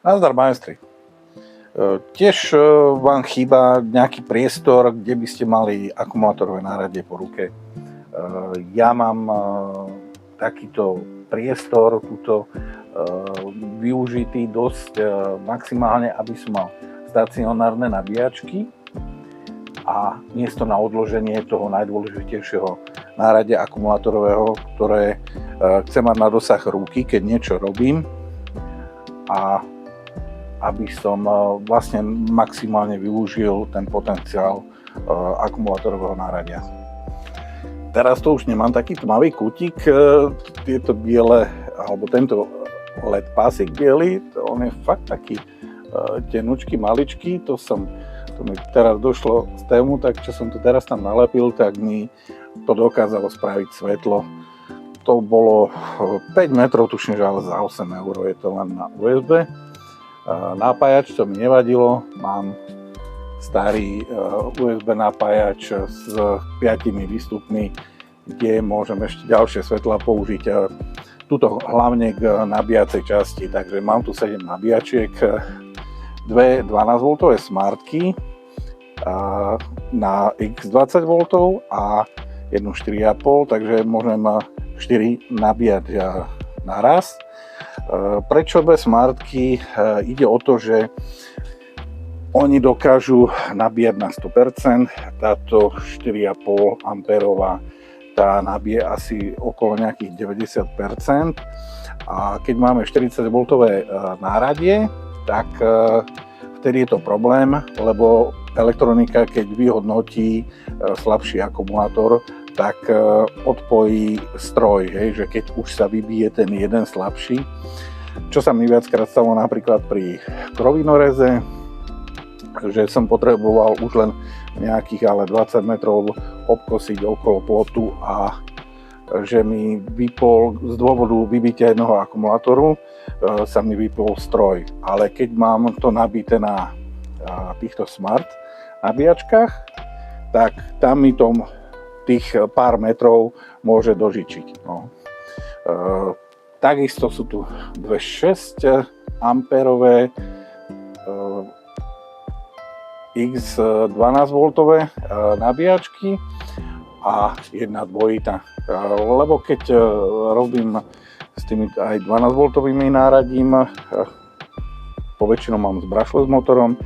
Nazdar, majstri. Tiež vám chýba nejaký priestor, kde by ste mali akumulátorové náradie po ruke. Ja mám takýto priestor, túto využitý dosť maximálne, aby som mal stacionárne nabíjačky a miesto na odloženie toho najdôležitejšieho náradia akumulátorového, ktoré chcem mať na dosah ruky, keď niečo robím, a aby som vlastne maximálne využil ten potenciál akumulátorového náradia. Teraz to už nemám taký tmavý kútik, tieto biele, alebo tento LED pásik biely, on je fakt taký tenučký, maličký, to mi teraz došlo z tému, tak čo som to teraz tam nalepil, tak mi to dokázalo spraviť svetlo. To bolo 5 metrov, tuším, že ale za 8 €, je to len na USB. Napájač, to mi nevadilo, mám starý USB napájač s 5 výstupmi, kde môžem ešte ďalšie svetlá použiť. Tuto hlavne k nabíjacej časti, takže mám tu 7 nabíjačiek, dve 12V smartky na x 20V a jednu 4,5, takže môžem 4 nabíjať naraz. Prečo bez smartky? Ide o to, že oni dokážu nabíjať na 100%, táto 4,5 amperová tá nabije asi okolo nejakých 90%, a keď máme 40V náradie, tak vtedy je to problém, lebo elektronika, keď vyhodnotí slabší akumulátor, tak odpojí stroj, hej, že keď už sa vybije ten jeden slabší, čo sa mi viackrát stalo napríklad pri krovinoreze, že som potreboval už len nejakých ale 20 metrov obkosiť okolo plotu a že mi vypol z dôvodu vybitia jednoho akumulátoru, sa mi vypol stroj. Ale keď mám to nabité na týchto smart nabíjačkách, tak tam mi to tých pár metrov môže dožičiť. No. Takisto sú tu dve 6 amperové x 12V nabíjačky a jedna dvojita. Lebo keď robím s tými aj 12V náradím, poväčšinou mám s brushless motorom,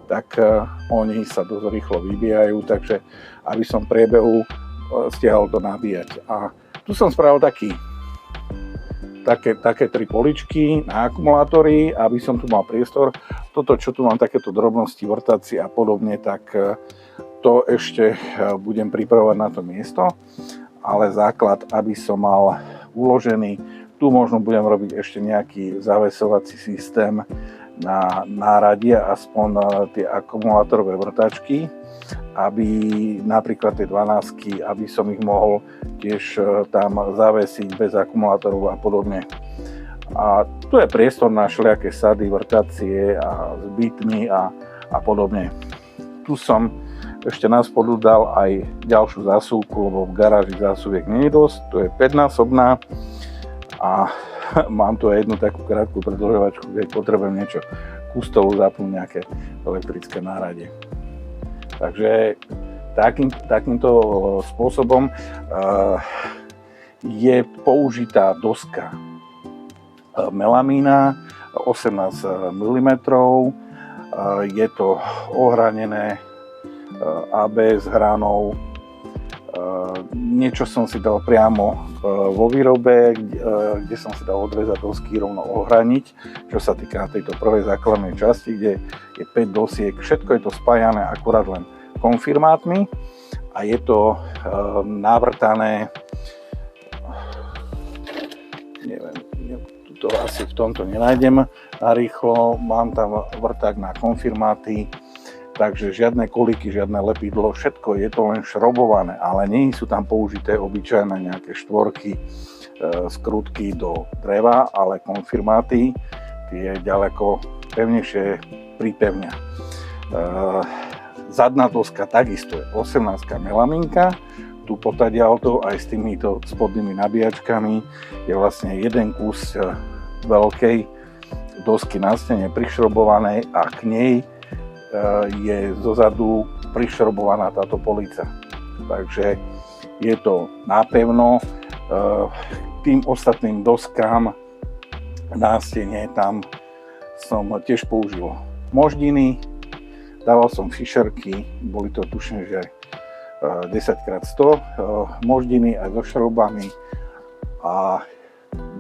tak oni sa dosť rýchlo vybíjajú, takže aby som v priebehu stiahol to nabíjať. A tu som spravil také 3 poličky na akumulátory, aby som tu mal priestor. Toto, čo tu mám, takéto drobnosti, vrtaci a podobne, tak to ešte budem pripravovať na to miesto. Ale základ, aby som mal uložený, tu možno budem robiť ešte nejaký zavesovací systém na náradie, aspoň tie akumulátorové vrtačky, aby napríklad tie 12, aby som ich mohol tiež tam zavesiť bez akumulátorov a podobne. A tu je priestor na všelijaké sady, vrtacie a s bytmi a podobne. Tu som ešte na spodu dal aj ďalšiu zásuvku, lebo v garáži zásuviek nie je dosť, to je 5-násobná a mám tu aj jednu takú krátku predĺžovačku, keď potrebujem niečo kustovo zapnúť, nejaké elektrické náradie. Takže takýmto spôsobom je použitá doska melamína 18 mm, je to ohranené ABS hranou. Niečo som si dal priamo vo výrobe, kde som si dal odrezať dosky, rovno ohraniť, čo sa týka tejto prvej základnej časti, kde je 5 dosiek. Všetko je to spájané akurát len konfirmátmi a je to navrtané, neviem, to asi v tomto nenájdem narýchlo, mám tam vrták na konfirmáty, takže žiadne kolíky, žiadne lepidlo, všetko je to len šrobované, ale nie sú tam použité obyčajné nejaké štvorky, skrutky do dreva, ale konfirmáty tie ďaleko pevnejšie pripevňa. Zadná doska takisto je 18 melaminka, tu potadiaľto aj s týmito spodnými nabíjačkami je vlastne jeden kus veľkej dosky na stene prišrobovanej a k nej je zozadu prišrobovaná táto polica. Takže je to napevno. Tým ostatným doskám na stene tam som tiež použil moždiny, dával som fišerky, boli to tuším, že 10x100 moždiny aj so šroubami a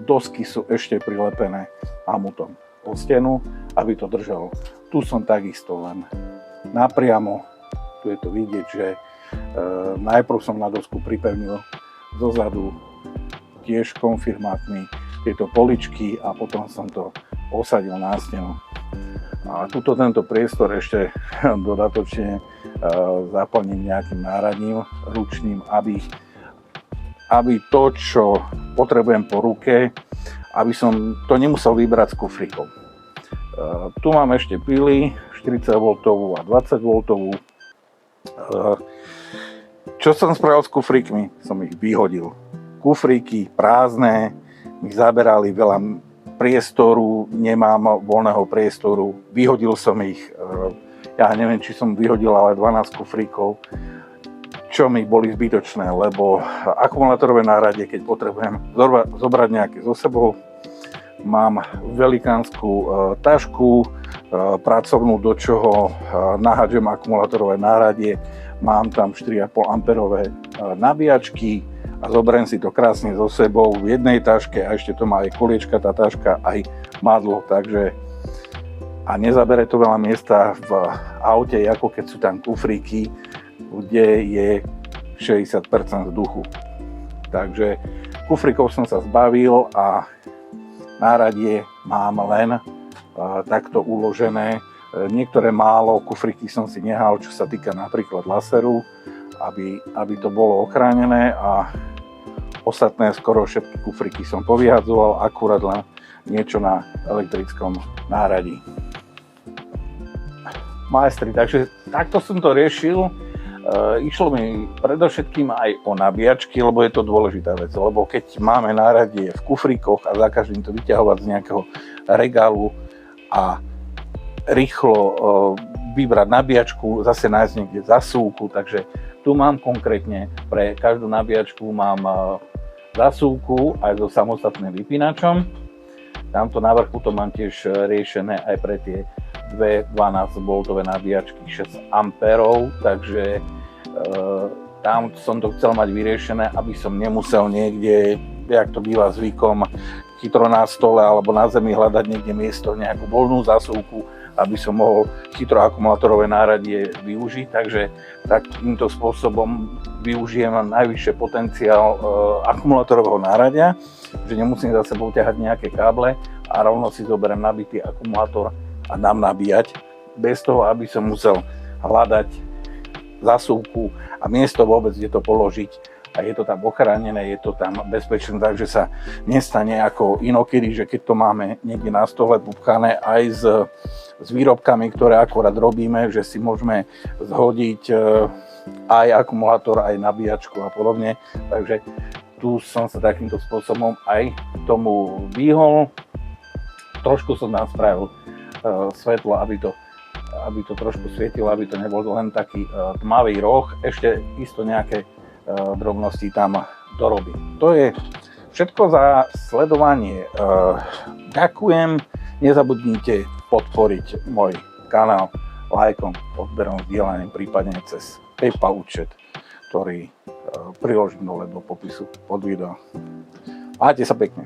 dosky sú ešte prilepené hamutom o stenu, aby to držalo. Tu som takisto len napriamo, tu je to vidieť, že najprv som na dosku pripevnil zozadu tiež konfirmátmi tieto poličky a potom som to posadil na stenu. A tuto tento priestor ešte dodatočne zaplním nejakým náradím ručným, aby to, čo potrebujem po ruke, aby som to nemusel vybrať s kufríkom. Tu mám ešte pily 40V a 20V. Čo som spravil s kufríkmi? Som ich vyhodil. Kufríky prázdne mi zaberali veľa priestoru, nemám voľného priestoru, vyhodil som ich, ja neviem, či som vyhodil ale 12 kufríkov, čo mi boli zbytočné, lebo akumulátorové náradie, keď potrebujem zobrať nejaké so sebou, mám velikánsku tašku pracovnú, do čoho nahádžem akumulátorové náradie, mám tam 4,5 amperové nabíjačky, a zoberiem si to krásne so sebou v jednej taške a ešte to má aj koliečka, tá taška, aj madlo, takže a nezabere to veľa miesta v aute, ako keď sú tam kufríky, kde je 60% vzduchu. Takže kufríkov som sa zbavil a náradie mám len takto uložené. Niektoré málo kufríky som si nehal, čo sa týka napríklad laseru, aby to bolo ochránené a ostatné skoro všetky kufríky som povyhadzoval, akurát len niečo na elektrickom náradí. Majstri, takže takto som to riešil. Išlo mi predovšetkým aj o nabíjačky, lebo je to dôležitá vec, lebo keď máme náradie v kufríkoch a za každým to vyťahovať z nejakého regálu a rýchlo vybrať nabíjačku, zase nájsť niekde zasúvku, takže tu mám konkrétne pre každú nabíjačku mám zasúvku aj so samostatným vypínačom. Tamto na vrchu to mám tiež riešené aj pre tie dve 12V nabíjačky 6 A, takže tam som to chcel mať vyriešené, aby som nemusel niekde, jak to býva zvykom, chytro na stole alebo na zemi hľadať niekde miesto, nejakú voľnú zasúvku, aby som mohol chytro akumulátorové náradie využiť. Takže takýmto spôsobom využijem najvyššie potenciál akumulátorového náradia, že nemusím za sebou ťahať nejaké káble a rovno si zoberiem nabitý akumulátor a dám nabíjať, bez toho, aby som musel hľadať zasúvku a miesto vôbec, kde to položiť. A je to tam ochránené, je to tam bezpečné, takže sa nestane ako inokedy, že keď to máme niekde na stole popchané aj s výrobkami, ktoré akorát robíme, že si môžeme zhodiť aj akumulátor, aj nabíjačku a podobne. Takže tu som sa takýmto spôsobom aj tomu vyhol. Trošku som tam spravil svetlo, aby to trošku svietilo, aby to nebol len taký tmavý roh. Ešte isto nejaké drobnosti tam dorobí. To je všetko za sledovanie. Ďakujem. Nezabudnite podporiť môj kanál lajkom, odberom, zdieľaním, prípadne cez PayPal účet, ktorý priložím dole do popisu pod video. Majte sa pekne.